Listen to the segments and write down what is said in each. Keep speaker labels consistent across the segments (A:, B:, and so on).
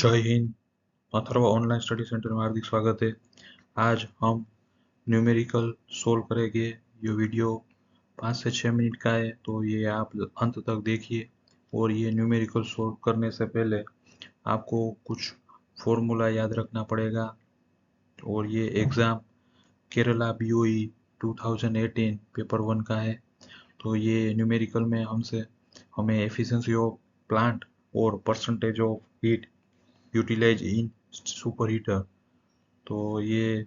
A: जय Hind. Atharva online study centre में हार्दिक स्वागत है। आज हम न्यूमेरिकल सोल्व करेंगे। ये वीडियो 5 से 6 मिनट का है, तो ये आप अंत तक देखिए। और ये न्यूमेरिकल सोल्व करने से पहले आपको कुछ फॉर्मूला याद रखना पड़ेगा। और ये एग्ज़ाम केरला BOE 2018 पेपर 1 का है। तो ये न्यूमेरिकल में हमें एफिशिएंसी ऑफ प्लांट और percentage of heat utilise in superheater, तो ये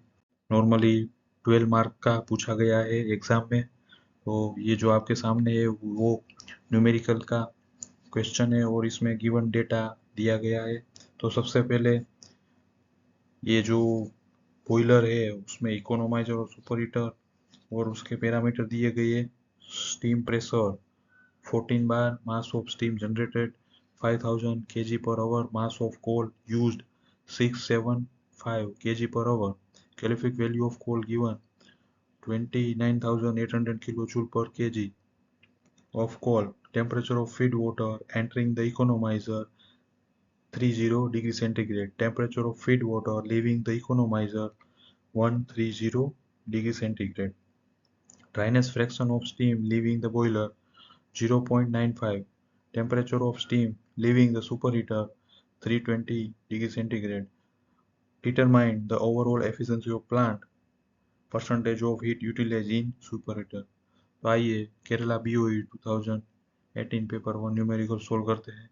A: नॉर्मली 12 मार्क का पूछा गया है एग्जाम में। तो ये जो आपके सामने है वो न्यूमेरिकल का क्वेश्चन है और इसमें गिवन डेटा दिया गया है। तो सबसे पहले ये जो बॉयलर है उसमें इकोनोमाइजर और सुपर हीटर और उसके पैरामीटर दिए गए हैं। Steam pressure 14 bar, mass of steam generated 5000 kg per hour, mass of coal used 675 kg per hour, calorific value of coal given 29,800 kilojoule per kg of coal, temperature of feed water entering the economizer 30 degree centigrade, temperature of feed water leaving the economizer 130 degree centigrade, dryness fraction of steam leaving the boiler 0.95, temperature of steam leaving the superheater 320 degree centigrade. Determine the overall efficiency of plant, percentage of heat utilized in superheater। तो आइए Kerala BOE 2018 paper 1 numerical solve करते हैं।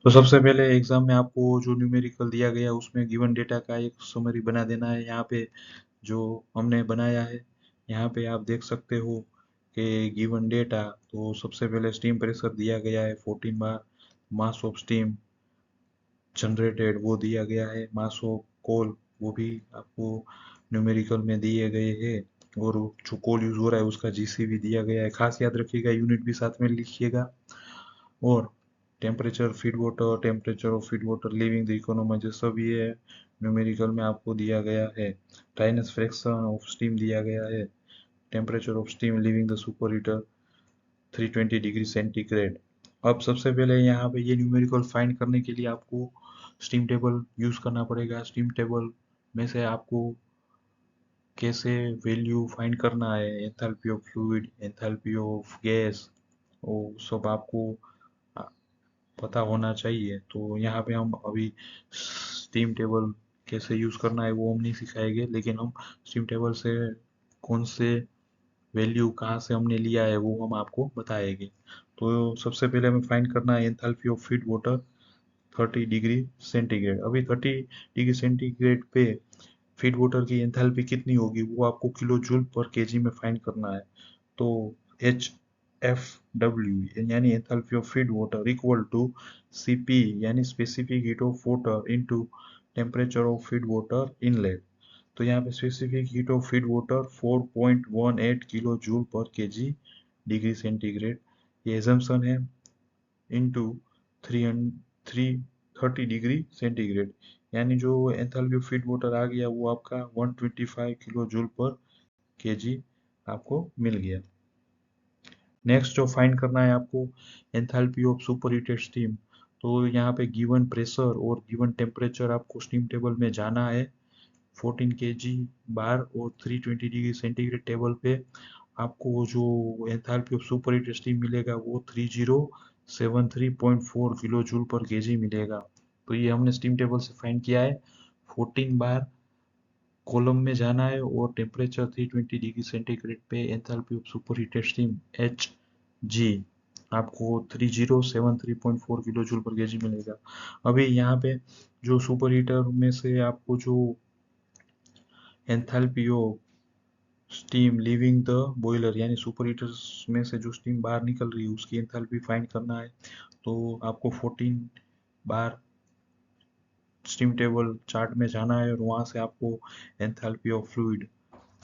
A: तो सबसे पहले exam में आपको जो न्यूमेरिकल दिया गया उसमें गिवन डेटा का एक समरी बना देना है। यहाँ पे जो हमने बनाया है, यहाँ पे आप देख सकते हो कि गिवन डेटा। तो सबसे पहले स्टीम प्रेशर दिया गया है 14 बार, मास ऑफ स्टीम जनरेटेड वो दिया गया है, मास ऑफ कोल वो भी आपको न्यूमेरिकल में दिए गए हैं, और जो कोल यूज हो रहा है उसका GC भी दिया गया है। खास याद रखिएगा, यूनिट भी साथ में लिखिएगा। और temperature of feed water living the economiser सब ये न्यूमेरिकल में आपको दिया गया है। ड्राइनेस फ्रैक्शन ऑफ स्टीम दिया गया है, temperature of steam leaving the super heater 320 degree centigrade. अब सबसे पहले यहाँ पे ये न्यूमेरिकल फाइंड करने के लिए आपको स्टीम टेबल यूज करना पड़ेगा। स्टीम टेबल में से आपको कैसे वैल्यू फाइंड करना है, enthalpy of fluid, enthalpy of gas, वो सब आपको पता होना चाहिए। तो यहाँ पे हम अभी स्टीम टेबल कैसे यूज करना है वो हम नहीं सिखाएंगे, लेकिन हम स्टीम टेबल से कौन से वैल्यू कहाँ से हमने लिया है वो हम आपको बताएंगे। तो सबसे पहले हमें फाइंड करना है enthalpy of feed water 30 degree centigrade. अभी 30 डिग्री सेंटीग्रेड पे फीड वाटर की एंथैल्पी कितनी होगी वो आपको किलो जूल पर केजी में फाइंड करना है। तो HFW यानी enthalpy of feed water equal to CP यानी specific heat of water into temperature of feed water inlet. तो यहाँ पे specific heat of feed water 4.18 kilo joule per KG degree centigrade, ये एजम्पशन है, इनटू 330 डिग्री सेंटीग्रेड, यानी जो enthalpy of feed water आ गया वो आपका 125 किलो जूल पर केजी आपको मिल गया। नेक्स्ट जो फाइंड करना है आपको एंथैल्पी ऑफ सुपरहीटेड स्टीम। तो यहाँ पे गिवन प्रेशर और गिवन टेम्परेचर आपको स्टीम टेबल में जाना है। 14 kg बार और 320 डिग्री सेंटीग्रेड टेबल पे आपको जो एंथैल्पी ऑफ सुपरहीटेड स्टीम मिलेगा वो 3073.4 किलो जूल पर केजी मिलेगा। तो ये हमने स्टीम टेबल से फाइंड किया है। 14 बार कॉलम में जाना है और टेम्परेचर 320 डिग्री सेंटीग्रेड पे enthalpy of superheated steam HG आपको 3073.4 किलो जूल पर केजी मिलेगा। अभी यहाँ पे जो सुपर हीटर में से आपको जो enthalpy of steam leaving the boiler यानी सुपर हीटर में से जो स्टीम बाहर निकल रही है उसकी एंथैल्पी फाइंड करना है। तो आपको 14 बार स्टीम टेबल चार्ट में जाना है और वहाँ से आपको enthalpy of fluid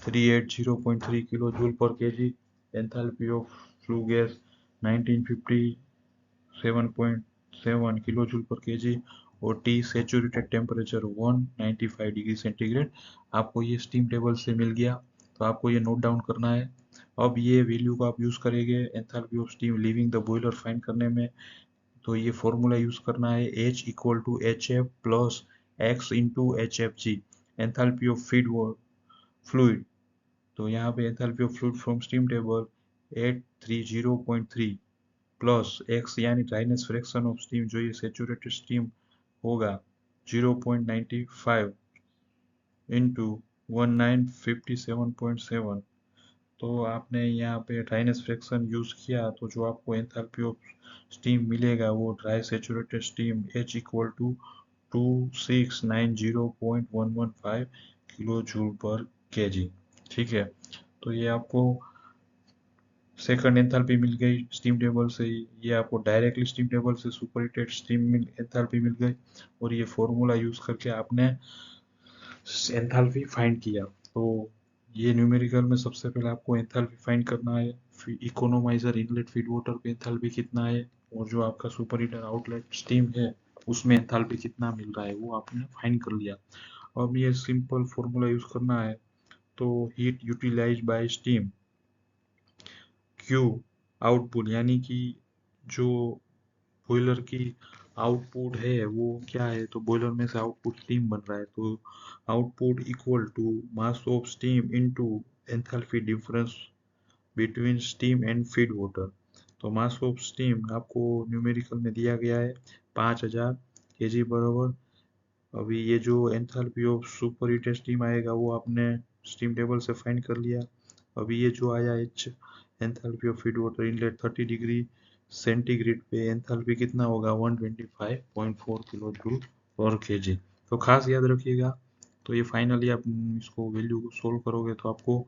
A: 380.3 kilo joule per kg, enthalpy of flue gas 1957.7 kilo joule per kg, और T saturated temperature 195 degree centigrade आपको ये स्टीम टेबल से मिल गया। तो आपको ये नोट डाउन करना है। अब ये वैल्यू को आप यूज करेंगे enthalpy of steam leaving the boiler find करने में। तो ये फॉर्मूला यूज करना है H equal to H F plus X into H F G, enthalpy of feed fluid. तो यहाँ पे enthalpy of fluid from steam table 830.3 plus X यानी ड्राइनेस फ्रैक्शन ऑफ स्टीम, जो ये सेचुरेटेड स्टीम होगा 0.95 into 1957.7। तो आपने यहाँ पे ड्राइनेस फ्रैक्शन यूज किया तो जो आपको एंथैल्पी ऑफ स्टीम मिलेगा वो dry saturated steam H equal to 2690.115 kilo joule per KG. ठीक है, तो ये आपको सेकंड एंथैल्पी मिल गई स्टीम टेबल से ही, ये आपको डायरेक्टली स्टीम टेबल से सुपर हीटेड स्टीम एंथैल्पी मिल गई, और ये फॉर्मूला यूज करके आपने एंथैल्पी फाइंड किया। तो ये न्यूमेरिकल में सबसे पहले आपको एंथैल्पी फाइंड करना है, फिर इकोनोमाइजर इनलेट फीड वाटर पे एंथैल्पी कितना है, और जो आपका सुपर हीटर आउटलेट स्टीम है उसमें एंथैल्पी कितना मिल रहा है वो आपने फाइंड कर लिया। अब ये सिंपल फॉर्मूला यूज करना है, तो heat utilise by steam Q output, यानी कि जो बॉयलर की आउटपुट है वो क्या है, तो बॉयलर में से आउटपुट स्टीम बन रहा है, तो output equal to mass of steam into enthalpy difference between steam and feed water. तो मास ऑफ स्टीम आपको न्यूमेरिकल में दिया गया है 5000 केजी बराबर। अभी ये जो enthalpy of super heated steam आएगा वो आपने स्टीम टेबल से फाइंड कर लिया। अभी ये जो आया H enthalpy of feed water inlet 30 degree centigrade पे एंथैल्पी कितना होगा 125.4 किलो जूल पर केजी। तो खास याद रखिएगा। तो ये फाइनली आप इसको वैल्यू को सोल्व करोगे तो आपको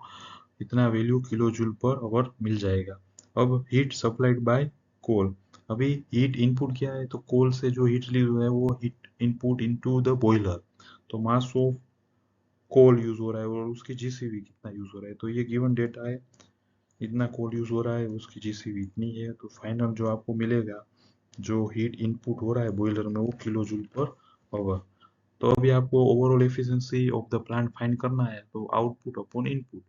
A: इतना value kilo joule per hour मिल जाएगा। अब हीट सप्लाइड बाय कोल। अभी हीट इनपुट क्या है, तो कोल से जो हीट रिलीज हुआ है वो heat input into the boiler. तो मास ऑफ कोल यूज हो रहा है और उसकी जीसीवी कितना यूज हो रहा है, तो ये गिवन डेटा है, इतना कोल यूज हो रहा है, उसकी जीसीवी इतनी है। तो फाइनल जो आपको मिलेगा, जो हीट इनपुट हो रहा है बॉयलर में वो किलो जूल पर आवर। तो अभी आपको overall efficiency of the plant find करना है, तो आउटपुट अपॉन इनपुट।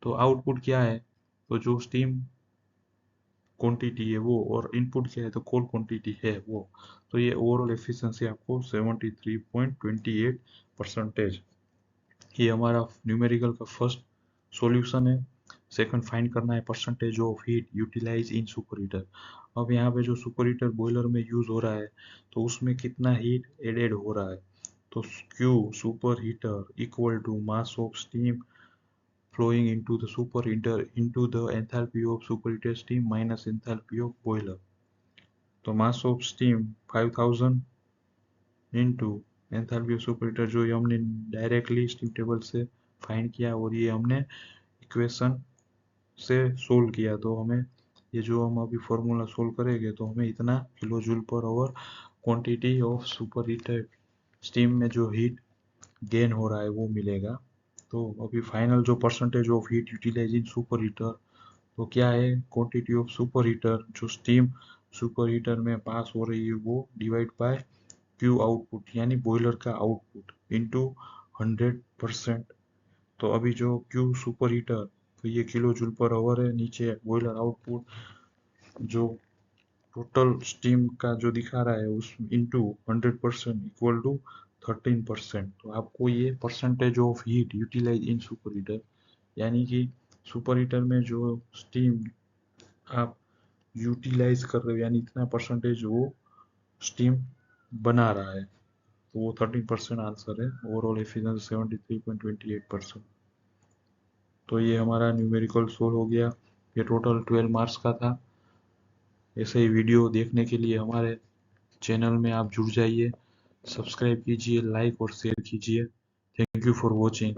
A: तो आउटपुट क्या है, तो जो स्टीम क्वांटिटी है वो, और इनपुट क्या है तो कोल क्वांटिटी है वो। तो ये ओवरऑल एफिशिएंसी आपको 73.28%। ये हमारा न्यूमेरिकल का फर्स्ट सॉल्यूशन है। सेकंड फाइंड करना है percentage of heat utilise in superheater. अब यहाँ पे जो सुपर हीटर बॉयलर में यूज हो रहा है तो उसमें कितना हीट एडेड हो रहा है, तो Q superheater equal to mass of steam flowing into the superheater into the enthalpy of superheated steam minus enthalpy of boiler। तो mass of steam 5000 into enthalpy of superheater, जो ये हमने directly steam table से find किया और ये हमने equation से सोल्व किया। तो हमें ये जो हम अभी फॉर्मूला सोल्व करेंगे तो हमें इतना kilo joule per our quantity of super heated steam में जो हीट गेन हो रहा है वो मिलेगा। तो अभी फाइनल जो percentage of heat utilise in superheater, तो क्या है क्वांटिटी ऑफ सुपर हीटर जो स्टीम सुपर हीटर में पास हो रही है वो डिवाइड बाय क्यू आउटपुट यानी बॉयलर का आउटपुट इनटू 100%। तो अभी जो क्यू सुपर हीटर, तो ये किलो जूल पर आवर है, नीचे बॉयलर आउटपुट जो टोटल स्टीम का जो दिखा रहा है उस इंटू 100% इक्वल टू 13%। तो आपको ये percentage of heat utilise in superheater, यानी कि सुपर हीटर में जो स्टीम आप यूटिलाइज कर रहे हो यानी इतना परसेंटेज वो स्टीम बना रहा है, तो वो 13% आंसर है। Overall efficiency 73.28%। तो ये हमारा न्यूमेरिकल सोल्व हो गया। ये टोटल 12 मार्क्स का था। ऐसे ही वीडियो देखने के लिए हमारे चैनल में आप जुड़ जाइए, सब्सक्राइब कीजिए, लाइक और शेयर कीजिए। Thank you for watching.